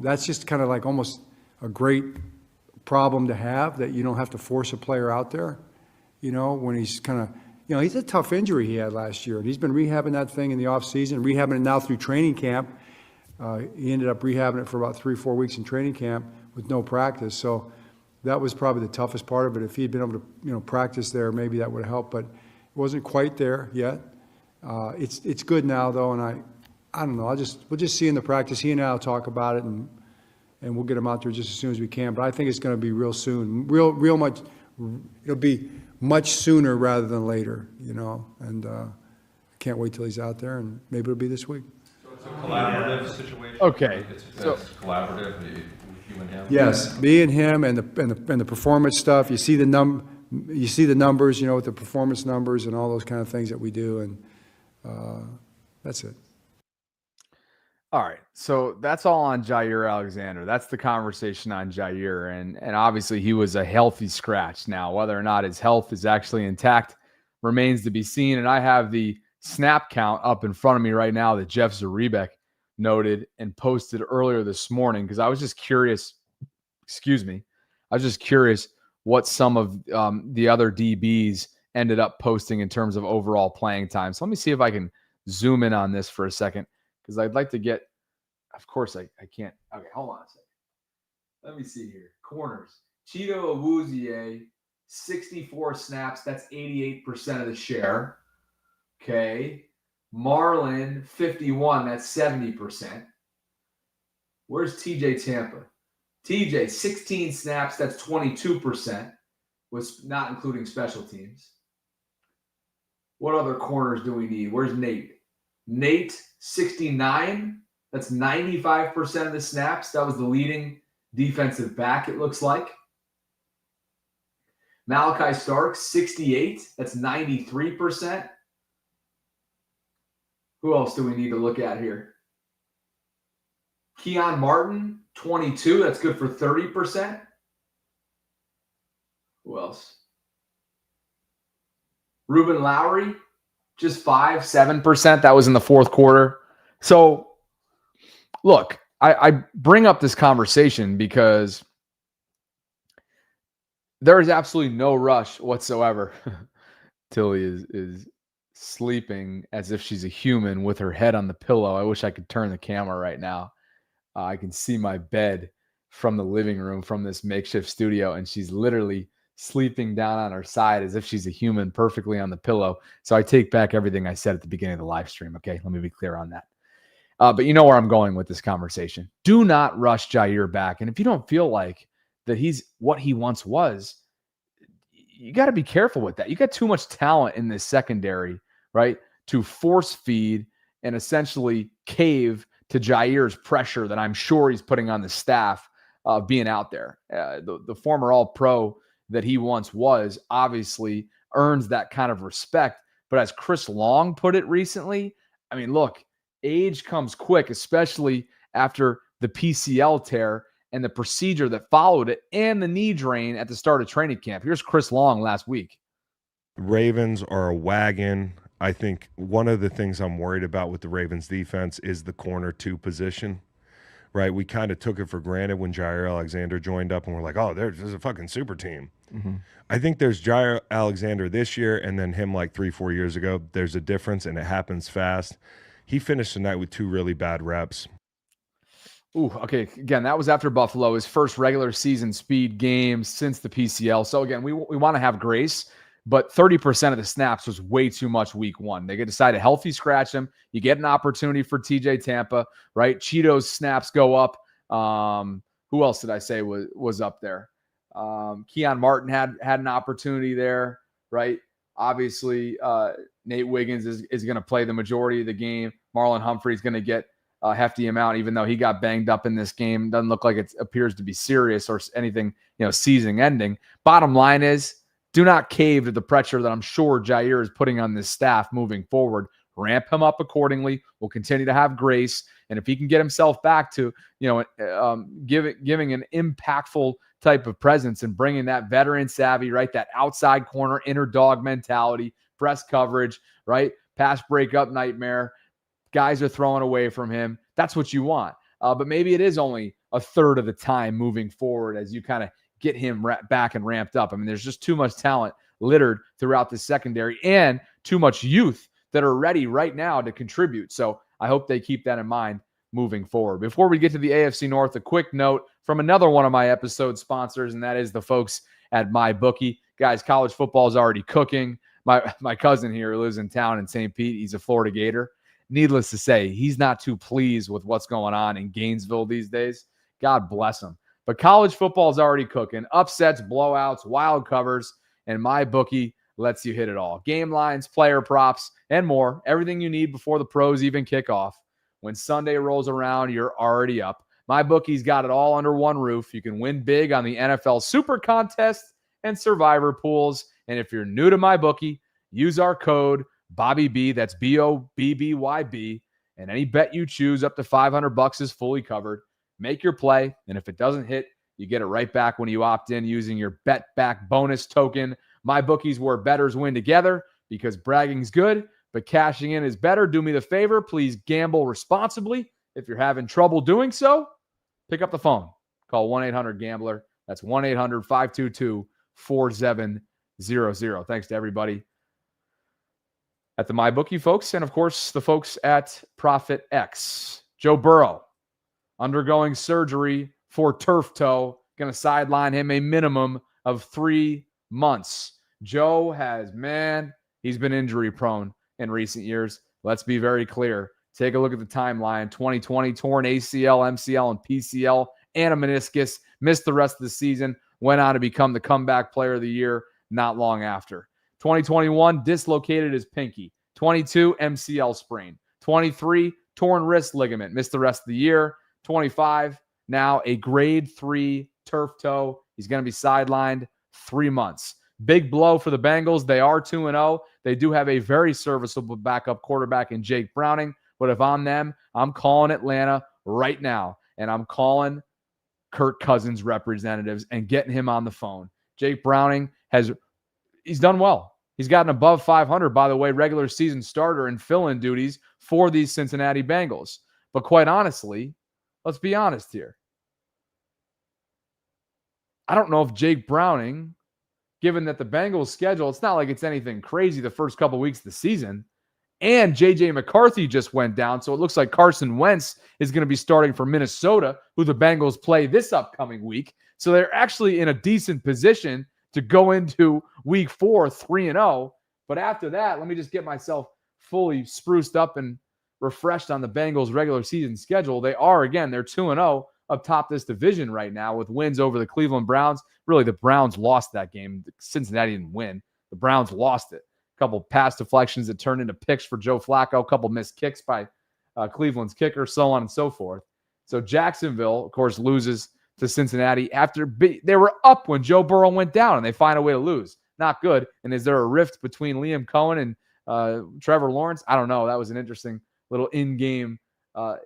that's just kind of like almost a great problem to have, that you don't have to force a player out there, you know, when he's kind of, he's a tough injury he had last year. And he's been rehabbing that thing in the offseason, rehabbing it now through training camp. He ended up rehabbing it for about 3-4 weeks in training camp with no practice. So that was probably the toughest part of it. If he had been able to, practice there, maybe that would have helped. But it wasn't quite there yet. It's good now, though, and I don't know. We'll just see in the practice. He and I will talk about it, and we'll get him out there just as soon as we can. But I think it's going to be real soon. Real much. It'll be much sooner rather than later, And I can't wait till he's out there, and maybe it'll be this week.
So it's a collaborative situation.
Okay.
It's collaborative. You and him.
Yes, me and him, and the performance stuff. You see the numbers, with the performance numbers and all those kind of things that we do, and that's it.
All right, so that's all on Jaire Alexander. That's the conversation on Jaire, and obviously he was a healthy scratch. Now, whether or not his health is actually intact remains to be seen, and I have the snap count up in front of me right now that Jeff Zaribek noted and posted earlier this morning, because I was just curious, what some of the other DBs ended up posting in terms of overall playing time. So let me see if I can zoom in on this for a second, because I'd like to get, of course, I can't. Okay, hold on a second. Let me see here. Corners. Cheeto Awuzie, 64 snaps. That's 88% of the share. Okay. Marlin, 51. That's 70%. Where's TJ Tampa? TJ, 16 snaps. That's 22%. Was not including special teams. What other corners do we need? Where's Nate? Nate, 69. That's 95% of the snaps. That was the leading defensive back, it looks like. Malachi Starks, 68. That's 93%. Who else do we need to look at here? Keon Martin, 22. That's good for 30%. Who else? Ruben Lowry, just 7%. That was in the fourth quarter. So, look, I bring up this conversation because there is absolutely no rush whatsoever. Tilly is sleeping as if she's a human with her head on the pillow. I wish I could turn the camera right now. I can see my bed from the living room from this makeshift studio, and she's literally sleeping down on her side as if she's a human perfectly on the pillow. So I take back everything I said at the beginning of the live stream. Okay, let me be clear on that. But you know where I'm going with this conversation. Do not rush Jaire back. And if you don't feel like that he's what he once was, you got to be careful with that. You got too much talent in this secondary, right, to force feed and essentially cave to Jaire's pressure that I'm sure he's putting on the staff being out there. The former All-Pro that he once was obviously earns that kind of respect. But as Chris Long put it recently, I mean, look, age comes quick, especially after the PCL tear and the procedure that followed it and the knee drain at the start of training camp. Here's Chris Long last week.
Ravens are a wagon. I think one of the things I'm worried about with the Ravens defense is the corner 2 position, right? We kind of took it for granted when Jaire Alexander joined up and we're like, oh, there's a fucking super team. Mm-hmm. I think there's Jaire Alexander this year and then him like 3-4 years ago. There's a difference and it happens fast. He finished the night with 2 really bad reps.
Ooh, okay. Again, that was after Buffalo, his first regular season speed game since the PCL. So again, we want to have grace, but 30% of the snaps was way too much week 1. They decide to healthy scratch him. You get an opportunity for TJ Tampa, right? Cheeto's snaps go up. Who else did I say was up there? Keon Martin had an opportunity there, right? Obviously, Nate Wiggins is going to play the majority of the game. Marlon Humphrey's going to get a hefty amount, even though he got banged up in this game. Doesn't look like it appears to be serious or anything, season ending. Bottom line is, do not cave to the pressure that I'm sure Jaire is putting on this staff moving forward. Ramp him up accordingly. We'll continue to have grace. And if he can get himself back to, giving an impactful type of presence and bringing that veteran savvy, right? That outside corner, inner dog mentality, press coverage, right? Pass breakup nightmare. Guys are throwing away from him. That's what you want. But maybe it is only a third of the time moving forward as you kind of get him back and ramped up. I mean, there's just too much talent littered throughout the secondary and too much youth that are ready right now to contribute. So I hope they keep that in mind moving forward. Before we get to the AFC North, a quick note from another one of my episode sponsors, and that is the folks at MyBookie. Guys, college football is already cooking. My cousin here lives in town in St. Pete. He's a Florida Gator. Needless to say, he's not too pleased with what's going on in Gainesville these days. God bless him. But college football is already cooking. Upsets, blowouts, wild covers, and MyBookie lets you hit it all. Game lines, player props, and more. Everything you need before the pros even kick off. When Sunday rolls around, you're already up. MyBookie's got it all under one roof. You can win big on the NFL Super Contest and Survivor pools. And if you're new to MyBookie, use our code BobbyB, that's BOBBYB, and any bet you choose up to $500 is fully covered. Make your play, and if it doesn't hit, you get it right back when you opt in using your bet back bonus token. MyBookie's where bettors win together because bragging's good, but cashing in is better. Do me the favor, please gamble responsibly. If you're having trouble doing so, pick up the phone. Call 1-800-GAMBLER. That's 1-800-522-4700. Thanks to everybody at the MyBookie folks, and of course, the folks at ProfitX. Joe Burrow, undergoing surgery for turf toe, going to sideline him a minimum of 3 months. Joe he's been injury prone in recent years. Let's be very clear. Take a look at the timeline. 2020, torn ACL, MCL, and PCL, and a meniscus. Missed the rest of the season. Went on to become the comeback player of the year not long after. 2021, dislocated his pinky. 22, MCL sprain. 23, torn wrist ligament. Missed the rest of the year. 25, now a grade 3 turf toe. He's going to be sidelined 3 months. Big blow for the Bengals. They are 2-0. They do have a very serviceable backup quarterback in Jake Browning. But if I'm them, I'm calling Atlanta right now. And I'm calling Kirk Cousins' representatives and getting him on the phone. Jake Browning he's done well. He's gotten above 500, by the way, regular season starter and fill-in duties for these Cincinnati Bengals. But quite honestly, Let's be honest here. I don't know if Jake Browning, given that the Bengals schedule, it's not like it's anything crazy the first couple weeks of the season. And J.J. McCarthy just went down, so it looks like Carson Wentz is going to be starting for Minnesota, who the Bengals play this upcoming week. So they're actually in a decent position to go into week 4 3-0. But after that, let me just get myself fully spruced up and refreshed on the Bengals' regular season schedule. They are, again, they're 2-0 up top this division right now with wins over the Cleveland Browns. Really, the Browns lost that game. Cincinnati didn't win. The Browns lost it. A couple pass deflections that turned into picks for Joe Flacco, a couple missed kicks by Cleveland's kicker, so on and so forth. So Jacksonville, of course, loses to Cincinnati after they were up when Joe Burrow went down, and they find a way to lose. Not good. And is there a rift between Liam Cohen and Trevor Lawrence? I don't know. That was an interesting little in-game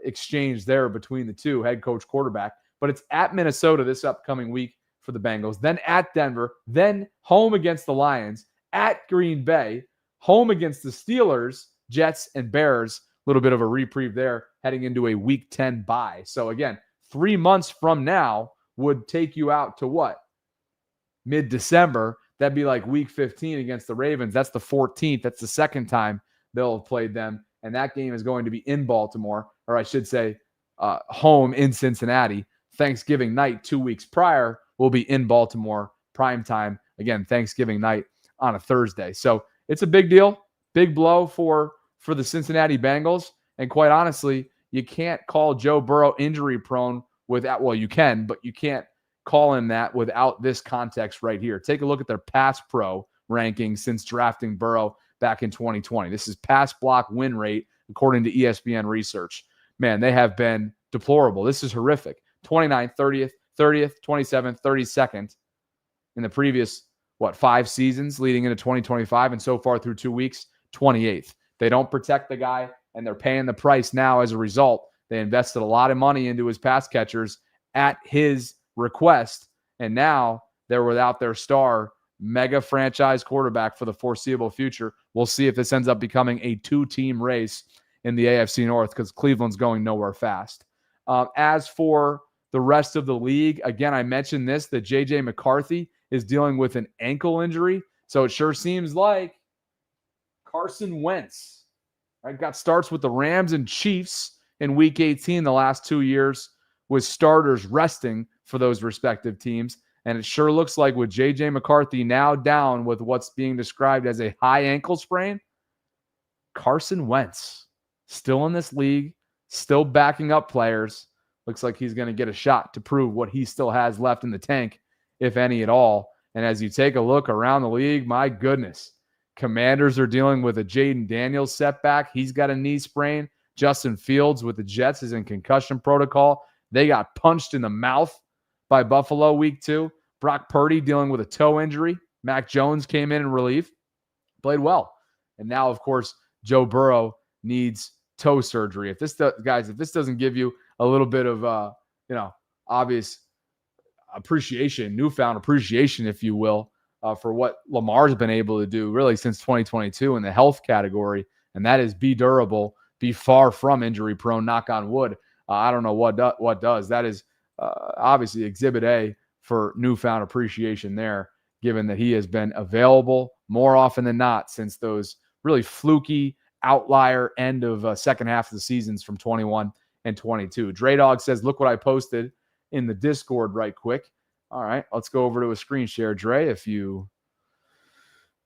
exchange there between the two, head coach, quarterback. But it's at Minnesota this upcoming week for the Bengals, then at Denver, then home against the Lions, at Green Bay, home against the Steelers, Jets, and Bears. A little bit of a reprieve there heading into a Week 10 bye. So again, 3 months from now would take you out to what? Mid-December. That'd be like Week 15 against the Ravens. That's the 14th. That's the second time they'll have played them. And that game is going to be in Baltimore, or I should say home in Cincinnati. Thanksgiving night 2 weeks prior will be in Baltimore, prime time. Again, Thanksgiving night on a Thursday. So it's a big deal, big blow for the Cincinnati Bengals. And quite honestly, you can't call Joe Burrow injury prone without, well, you can, but you can't call him that without this context right here. Take a look at their pass pro ranking since drafting Burrow back in 2020. This is pass block win rate according to ESPN research. Man, they have been deplorable. This is horrific. 29th, 30th, 27th, 32nd in the previous, 5 seasons leading into 2025, and so far through 2 weeks, 28th. They don't protect the guy, and they're paying the price now as a result. They invested a lot of money into his pass catchers at his request, and now they're without their star mega franchise quarterback for the foreseeable future. We'll see if this ends up becoming a 2-team race in the AFC North because Cleveland's going nowhere fast. As for the rest of the league, again, I mentioned this, that J.J. McCarthy is dealing with an ankle injury. So it sure seems like Carson Wentz, right, got starts with the Rams and Chiefs in Week 18 the last 2 years with starters resting for those respective teams. And it sure looks like with J.J. McCarthy now down with what's being described as a high ankle sprain, Carson Wentz still in this league, still backing up players. Looks like he's going to get a shot to prove what he still has left in the tank, if any at all. And as you take a look around the league, my goodness, Commanders are dealing with a Jaden Daniels setback. He's got a knee sprain. Justin Fields with the Jets is in concussion protocol. They got punched in the mouth by Buffalo Week 2. Brock Purdy dealing with a toe injury. Mac Jones came in relief, played well. And now, of course, Joe Burrow needs toe surgery. If this doesn't give you a little bit of, obvious appreciation, newfound appreciation, if you will, for what Lamar's been able to do really since 2022 in the health category, and that is be durable, be far from injury prone, knock on wood. I don't know what does. That is obviously Exhibit A for newfound appreciation there, given that he has been available more often than not since those really fluky outlier end of second half of the seasons from 21 and 22. Dre Dog says, look what I posted in the Discord right quick. All right, let's go over to a screen share, Dre, if you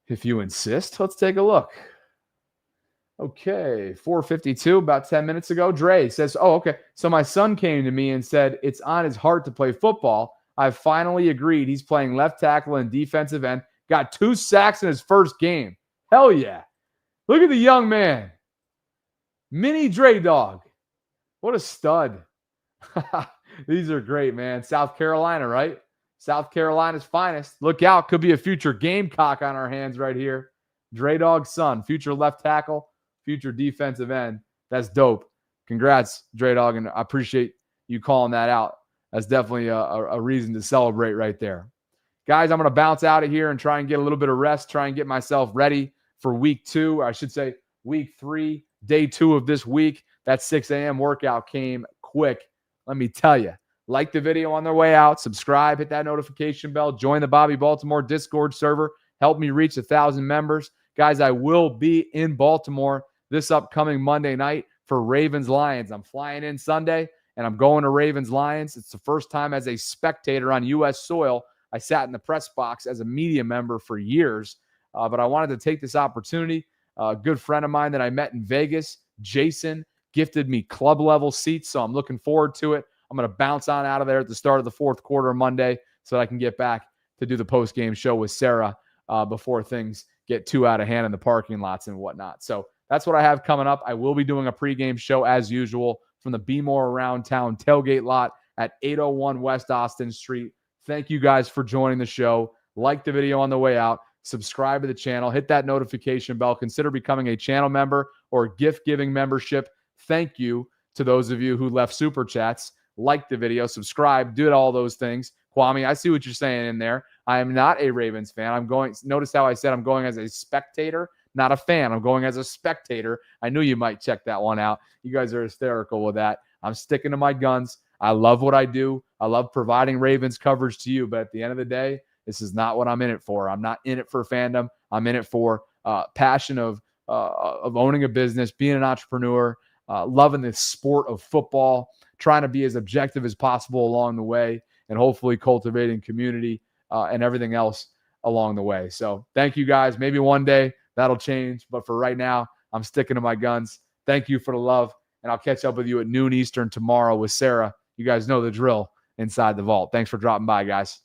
insist. Let's take a look. Okay, 4:52, about 10 minutes ago. Dre says, oh, okay. So my son came to me and said, it's on his heart to play football. I've finally agreed. He's playing left tackle and defensive end. Got 2 sacks in his first game. Hell yeah. Look at the young man. Mini Dre Dog. What a stud. These are great, man. South Carolina, right? South Carolina's finest. Look out. Could be a future Gamecock on our hands right here. Dre Dog's son, future left tackle, future defensive end. That's dope. Congrats, Dre Dog, and I appreciate you calling that out. That's definitely a reason to celebrate right there. Guys, I'm going to bounce out of here and try and get a little bit of rest, try and get myself ready for week 2. I should say week 3, day 2 of this week. That 6 a.m. workout came quick let me tell you, like the video on their way out, subscribe, hit that notification bell, join the Bobby Baltimore Discord server, help me reach 1,000 members. Guys, I will be in Baltimore this upcoming Monday night for Ravens Lions. I'm flying in Sunday, and I'm going to Ravens Lions. It's the first time as a spectator on U.S. soil. I sat in the press box as a media member for years, but I wanted to take this opportunity. A good friend of mine that I met in Vegas, Jason, gifted me club-level seats, so I'm looking forward to it. I'm going to bounce on out of there at the start of the fourth quarter Monday so that I can get back to do the post-game show with Sarah before things get too out of hand in the parking lots and whatnot. So that's what I have coming up. I will be doing a pregame show as usual from the Be More Around Town tailgate lot at 801 West Austin Street. Thank you guys for joining the show. Like the video on the way out. Subscribe to the channel. Hit that notification bell. Consider becoming a channel member or gift-giving membership. Thank you to those of you who left super chats. Like the video, subscribe, do all those things. Kwame, I see what you're saying in there. I am not a Ravens fan. Notice how I said I'm going as a spectator, not a fan. I'm going as a spectator. I knew you might check that one out. You guys are hysterical with that. I'm sticking to my guns. I love what I do. I love providing Ravens coverage to you, but at the end of the day, this is not what I'm in it for. I'm not in it for fandom. I'm in it for passion of owning a business, being an entrepreneur, loving the sport of football, trying to be as objective as possible along the way, and hopefully cultivating community and everything else along the way. So thank you guys. Maybe one day that'll change, but for right now, I'm sticking to my guns. Thank you for the love, and I'll catch up with you at noon Eastern tomorrow with Sarah. You guys know the drill inside the vault. Thanks for dropping by, guys.